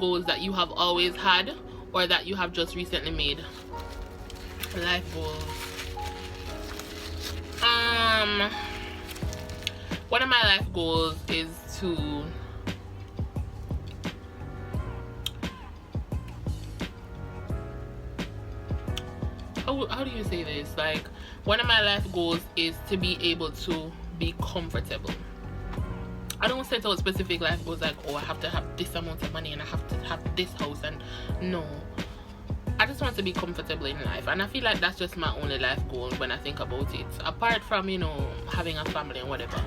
goals that you have always had or that you have just recently made? Life goals. One of my life goals is to how do you say this? Like, one of my life goals is to be able to be comfortable. I don't set out specific life goals like, oh, I have to have this amount of money and I have to have this house, and no, I just want to be comfortable in life. And I feel like that's just my only life goal when I think about it, apart from, you know, having a family and whatever.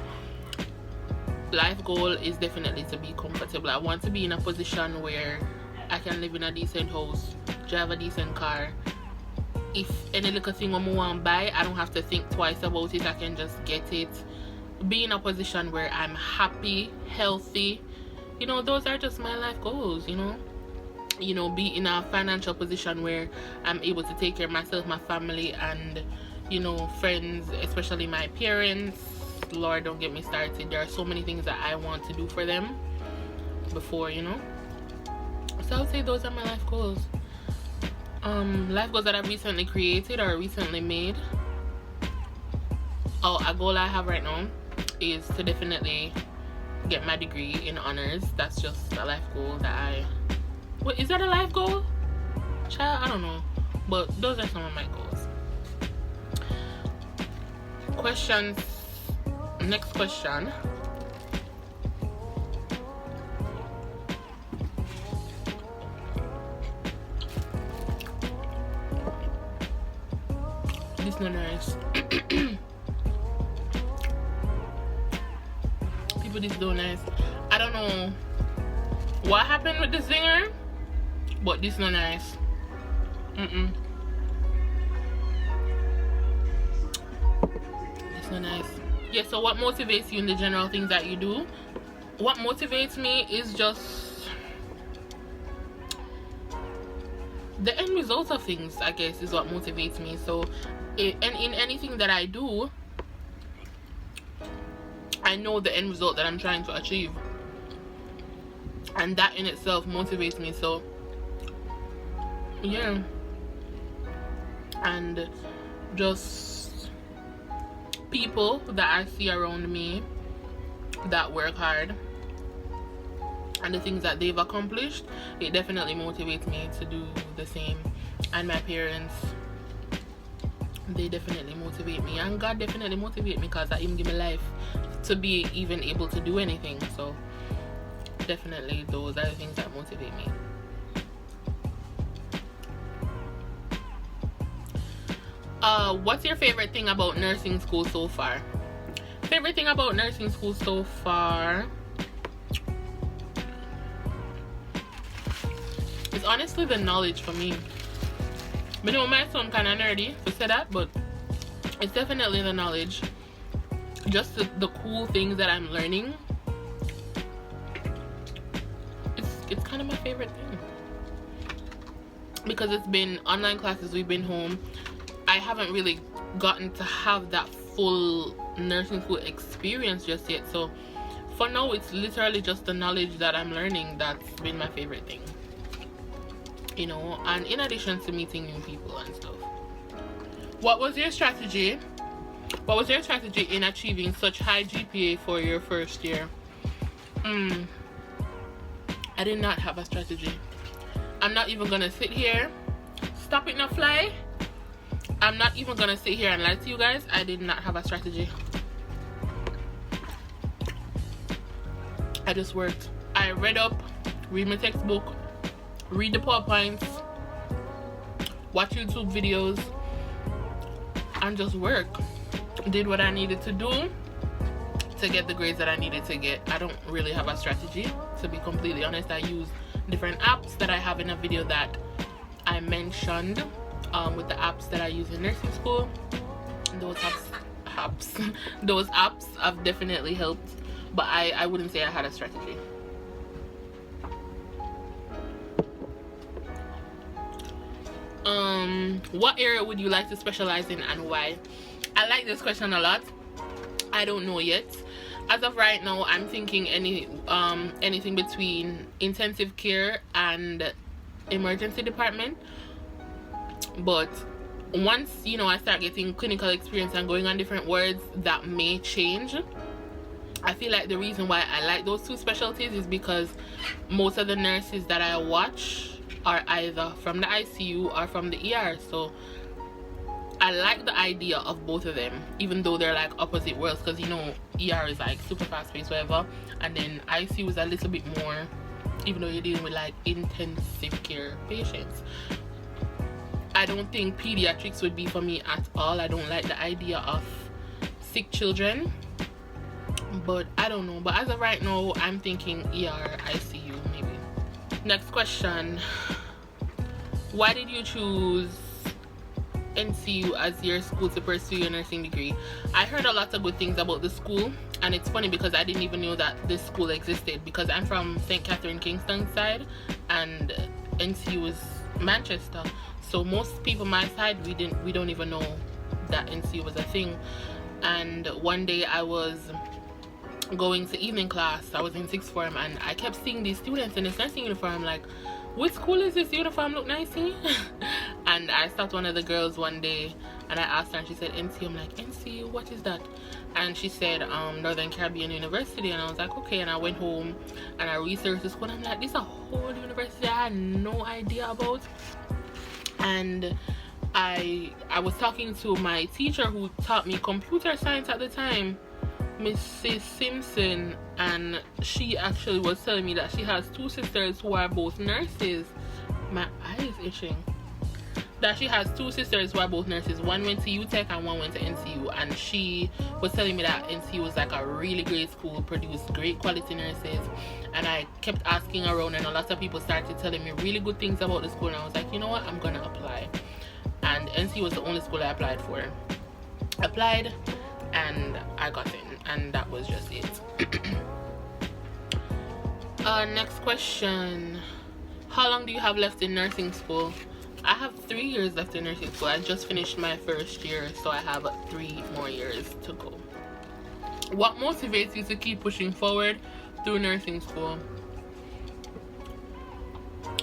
Life goal is definitely to be comfortable. I want to be in a position where I can live in a decent house, drive a decent car. If any little thing I want to buy, I don't have to think twice about it. I can just get it. Be in a position where I'm happy, healthy. You know, those are just my life goals, you know. Be in a financial position where I'm able to take care of myself, my family, and, you know, friends, especially my parents. Lord, don't get me started. There are so many things that I want to do for them before, you know. So I would say those are my life goals. Life goals that I've recently created or recently made. Oh, a goal I have right now is to definitely get my degree in honors. That's just a life goal that Wait, is that a life goal? Child, I don't know. But those are some of my goals. Questions. Next question. This is not nice. People, this is so nice. I don't know what happened with the singer, but this is not nice. It's not nice. Yeah, so what motivates you in the general things that you do? What motivates me is just the end result of things, I guess, is what motivates me. So and in anything that I do, I know the end result that I'm trying to achieve, and that in itself motivates me. So yeah, and just people that I see around me that work hard and the things that they've accomplished, it definitely motivates me to do the same. And my parents, they definitely motivate me, and God definitely motivate me, because I even give me life to be even able to do anything. So definitely those are the things that motivate me. What's your favorite thing about nursing school so far? Favorite thing about nursing school so far is honestly the knowledge for me. I know my son kind of nerdy to say that, but it's definitely the knowledge. Just the cool things that I'm learning. It's kind of my favorite thing, because it's been online classes, we've been home. I haven't really gotten to have that full nursing school experience just yet. So for now, it's literally just the knowledge that I'm learning that's been my favorite thing, you know, and in addition to meeting new people and stuff. What was your strategy in achieving such high GPA for your first year? I did not have a strategy. I'm not even gonna sit here, stop it now fly. I'm not even gonna sit here and lie to you guys. I did not have a strategy. I just worked. I read up, read my textbook, read the PowerPoints, watch YouTube videos, and just work. Did what I needed to do to get the grades that I needed to get. I don't really have a strategy, to be completely honest. I use different apps that I have in a video that I mentioned, with the apps that I use in nursing school. Those apps have definitely helped, but I wouldn't say I had a strategy. What area would you like to specialize in and why? I like this question a lot. I don't know yet. As of right now, I'm thinking anything between intensive care and emergency department. But once, you know, I start getting clinical experience and going on different wards, that may change. I feel like the reason why I like those two specialties is because most of the nurses that I watch are either from the ICU or from the ER. So I like the idea of both of them, even though they're like opposite worlds, because you know ER is like super fast paced, whatever, and then ICU is a little bit more, even though you're dealing with like intensive care patients. I don't think pediatrics would be for me at all. I don't like the idea of sick children, but I don't know. But as of right now, I'm thinking ER, ICU maybe. Next question. Why did you choose NCU as your school to pursue your nursing degree? I heard a lot of good things about the school, and it's funny because I didn't even know that this school existed, because I'm from St. Catherine Kingston side and NCU is Manchester. So most people my side, we don't even know that NCU was a thing. And one day I was going to evening class, I was in sixth form, and I kept seeing these students in this nursing uniform, like, which school is this uniform look nicey? And I stopped one of the girls one day and I asked her, and she said NCU. I'm like, NCU, what is that? And she said Northern Caribbean University. And I was like, okay. And I went home and I researched the school. I'm like, this is a whole university I had no idea about. And I was talking to my teacher who taught me computer science at the time, Mrs. Simpson, and she actually was telling me that she has two sisters who are both nurses. My eye is itching. That she has two sisters who are both nurses. One went to UTech and one went to NCU, and she was telling me that NCU was like a really great school, produced great quality nurses. And I kept asking around, and a lot of people started telling me really good things about the school, and I was like, you know what, I'm gonna apply. And NCU was the only school I applied for. Applied and I got in, and that was just it. Next question. How long do you have left in nursing school? I have 3 years left in nursing school. I just finished my first year, so I have 3 more years to go. What motivates you to keep pushing forward through nursing school?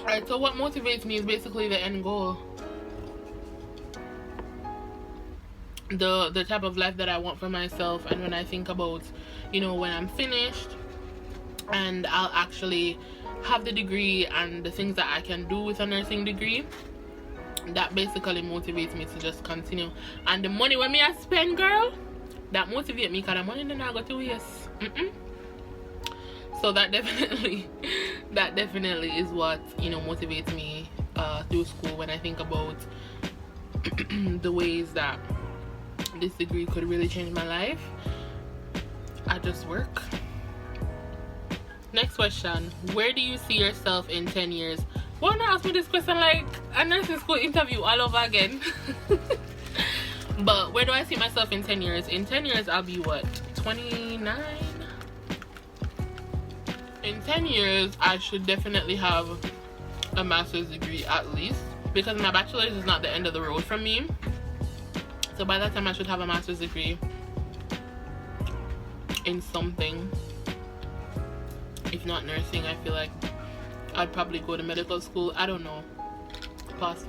Alright, so what motivates me is basically the end goal. The type of life that I want for myself. And when I think about, you know, when I'm finished and I'll actually have the degree and the things that I can do with a nursing degree, that basically motivates me to just continue. And the money when me I spend, girl, that motivates me, because the money then I go to waste. So that definitely is what, you know, motivates me through school, when I think about the ways that this degree could really change my life. I just work. Next question. Where do you see yourself in 10 years? Why not ask me this question like a nursing school interview all over again? But where do I see myself in 10 years? In 10 years, I'll be what? 29? In 10 years, I should definitely have a master's degree at least, because my bachelor's is not the end of the road for me. So by that time, I should have a master's degree in something. If not nursing, I feel like I'd probably go to medical school. I don't know. Fast.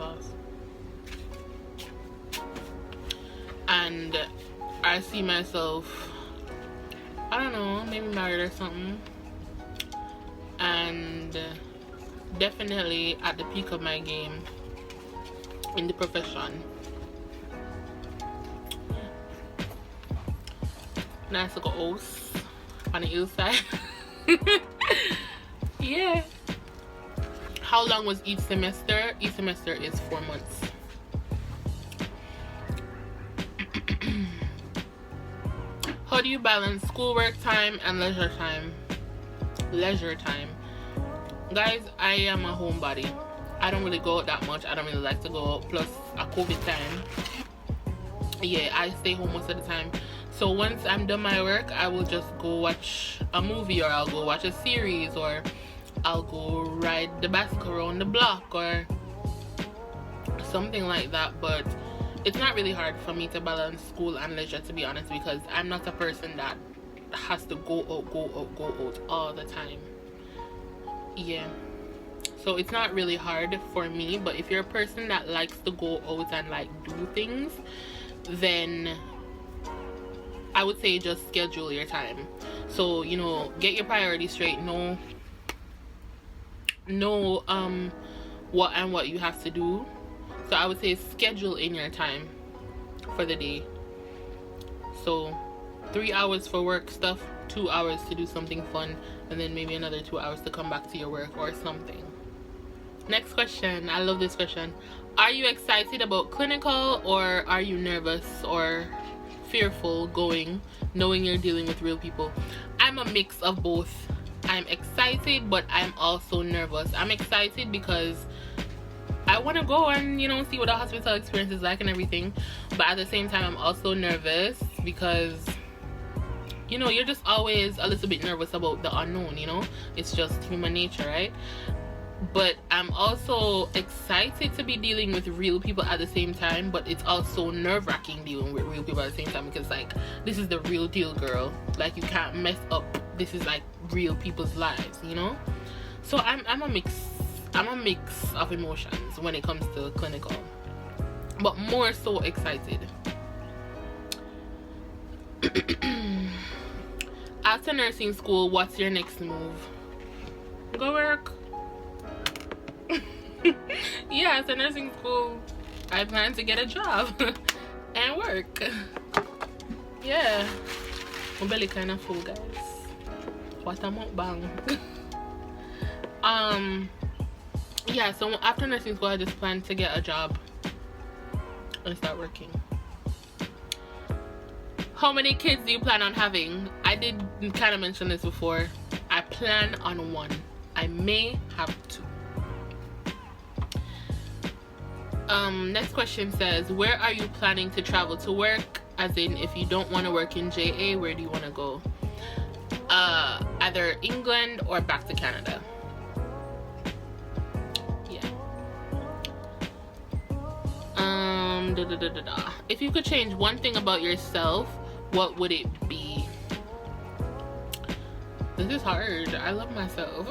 And I see myself, I don't know, maybe married or something. And definitely at the peak of my game in the profession. Nice little house on the hillside. Yeah. How long was each semester? Each semester is 4 months. How do you balance schoolwork time and leisure time? Guys, I am a homebody. I don't really go out that much. I don't really like to go out. Plus a COVID time, yeah, I stay home most of the time. So once I'm done my work, I will just go watch a movie, or I'll go watch a series, or I'll go ride the bicycle around the block or something like that. But it's not really hard for me to balance school and leisure, to be honest, because I'm not a person that has to go out all the time. Yeah, so it's not really hard for me, but if you're a person that likes to go out and like do things, then I would say just schedule your time. So, you know, get your priorities straight. Know what you have to do. So I would say schedule in your time for the day. So 3 hours for work stuff, 2 hours to do something fun, and then maybe another 2 hours to come back to your work or something. Next question. I love this question. Are you excited about clinical, or are you nervous or fearful going, knowing you're dealing with real people? I'm a mix of both. I'm excited, but I'm also nervous. I'm excited because I want to go and, you know, see what the hospital experience is like and everything, but at the same time I'm also nervous because, you know, you're just always a little bit nervous about the unknown, you know. It's just human nature, right? But I'm also excited to be dealing with real people at the same time, but it's also nerve-wracking dealing with real people at the same time, because like, this is the real deal, girl. Like, you can't mess up. This is like real people's lives, you know. So I'm a mix of emotions when it comes to clinical, but more so excited. After nursing school, what's your next move? Go work. Yeah, after nursing school, I plan to get a job and work. Yeah, my belly kind of full, guys. What a mukbang. Yeah, so after nursing school, I just plan to get a job and start working. How many kids do you plan on having? I did kind of mention this before. I plan on one. I may have two. Next question says, where are you planning to travel to work? As in, if you don't want to work in JA, where do you want to go? Either England or back to Canada. Yeah. If you could change one thing about yourself, what would it be? This is hard. I love myself.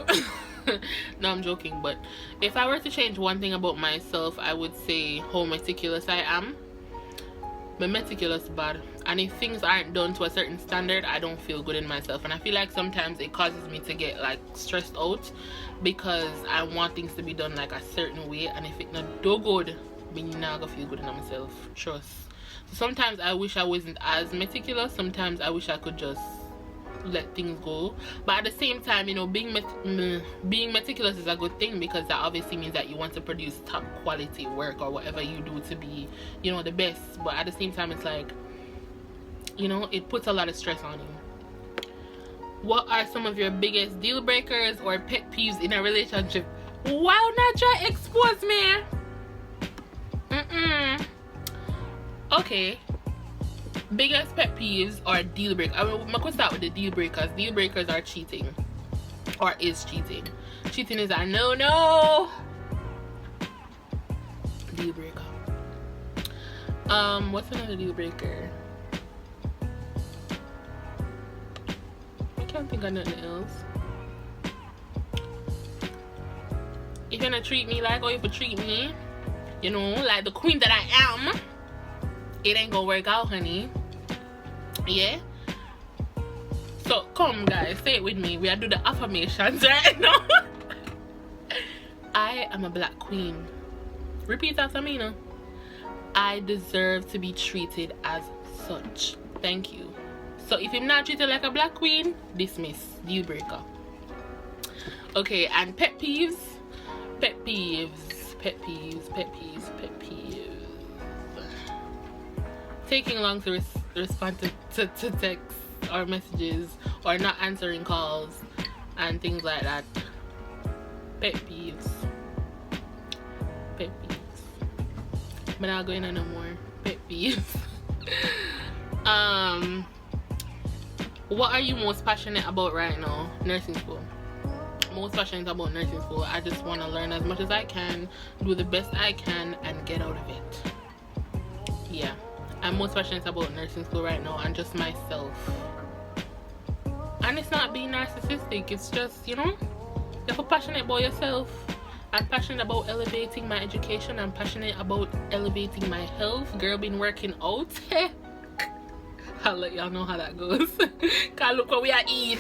No, I'm joking, but if I were to change one thing about myself, I would say how meticulous I am. But meticulous bad, and if things aren't done to a certain standard, I don't feel good in myself, and I feel like sometimes it causes me to get like stressed out because I want things to be done like a certain way, and if it not do good, me not gonna feel good in myself. Trust. So sometimes I wish I wasn't as meticulous. Sometimes I wish I could just let things go, but at the same time, you know, being meticulous is a good thing, because that obviously means that you want to produce top quality work or whatever you do to be, you know, the best. But at the same time, it's like, you know, it puts a lot of stress on you. What are some of your biggest deal breakers or pet peeves in a relationship? Why not try expose me? Okay. Biggest pet peeves or deal breakers. I mean, I'm gonna start with the deal breakers. Deal breakers are cheating, or is cheating. Cheating is a no. Deal breaker. What's another deal breaker? I can't think of nothing else. You're gonna treat me like how you treat me, you know, like the queen that I am. It ain't gonna work out, honey. Yeah. So come, guys, say it with me. We are do the affirmations right now. I am a black queen. Repeat after me now. I deserve to be treated as such. Thank you. So if I'm not treated like a black queen, dismiss. Deal breaker. Okay, and pet peeves. Pet peeves. Taking long to respond to texts or messages, or not answering calls and things like that. Pet peeves. But not going on no more. Pet peeves. What are you most passionate about right now? Nursing school. Most passionate about nursing school. I just want to learn as much as I can, do the best I can, and get out of it. Yeah, I'm most passionate about nursing school right now, and just myself. And it's not being narcissistic, it's just, you know, if you're passionate about yourself. I'm passionate about elevating my education. I'm passionate about elevating my health. Girl, been working out. I'll let y'all know how that goes. Can't look what we are eat.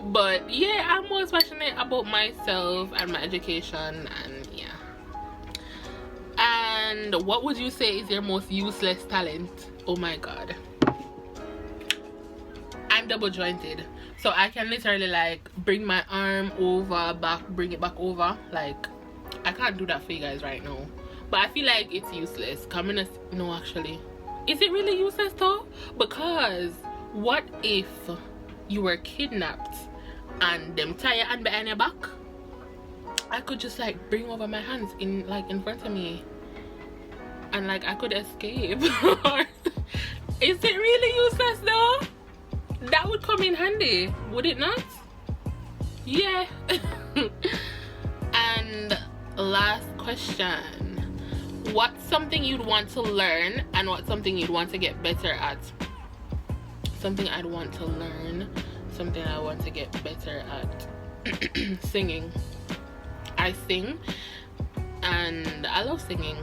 But yeah, I'm most passionate about myself and my education, and yeah. And what would you say is your most useless talent? Oh my god, I'm double jointed, so I can literally like bring my arm over, back, bring it back over. Like, I can't do that for you guys right now, but I feel like it's useless. No, actually, is it really useless though? Because what if you were kidnapped and them tie your hand behind your back? I could just like bring over my hands in front of me, and like I could escape. Is it really useless though? That would come in handy, would it not? Yeah. And last question, what's something you'd want to learn and what's something you'd want to get better at? Something I'd want to learn, something I want to get better at. Singing. I sing and I love singing,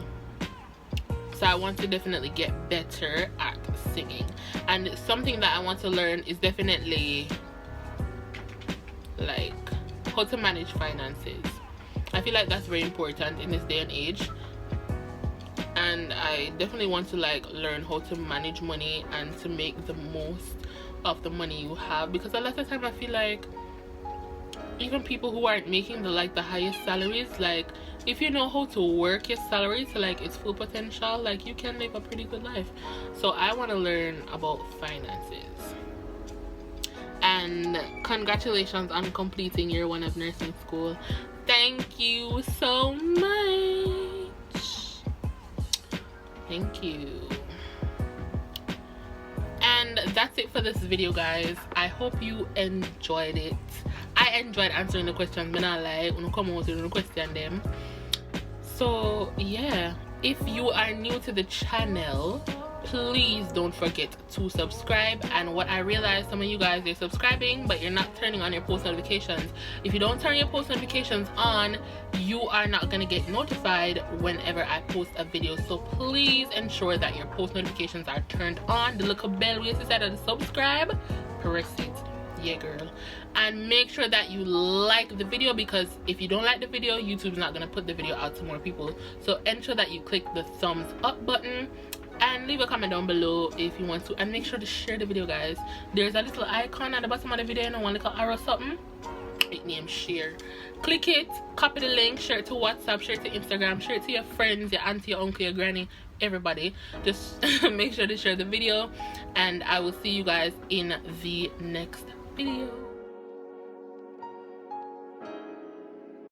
so I want to definitely get better at singing. And something that I want to learn is definitely like how to manage finances. I feel like that's very important in this day and age, and I definitely want to like learn how to manage money and to make the most of the money you have, because a lot of time I feel like even people who aren't making the highest salaries, like if you know how to work your salary to like its full potential, like you can live a pretty good life. So I want to learn about finances. And congratulations on completing year 1 of nursing school. Thank you so much. Thank you. And that's it for this video, guys. I hope you enjoyed it. I enjoyed answering the questions. Me not lie, when come out with the question them. So yeah, if you are new to the channel, please don't forget to subscribe. And what I realized, some of you guys are subscribing but you're not turning on your post notifications. If you don't turn your post notifications on, you are not gonna get notified whenever I post a video. So please ensure that your post notifications are turned on. The little bell where it says to subscribe, press it. Yeah girl. And make sure that you like the video, because if you don't like the video, YouTube's not gonna put the video out to more people. So ensure that you click the thumbs up button and leave a comment down below if you want to, and make sure to share the video, guys. There's a little icon at the bottom of the video, and one little arrow something, it named share. Click it, copy the link, share it to WhatsApp, share it to Instagram, share it to your friends, your auntie, your uncle, your granny, everybody. Just make sure to share the video, and I will see you guys in the next video.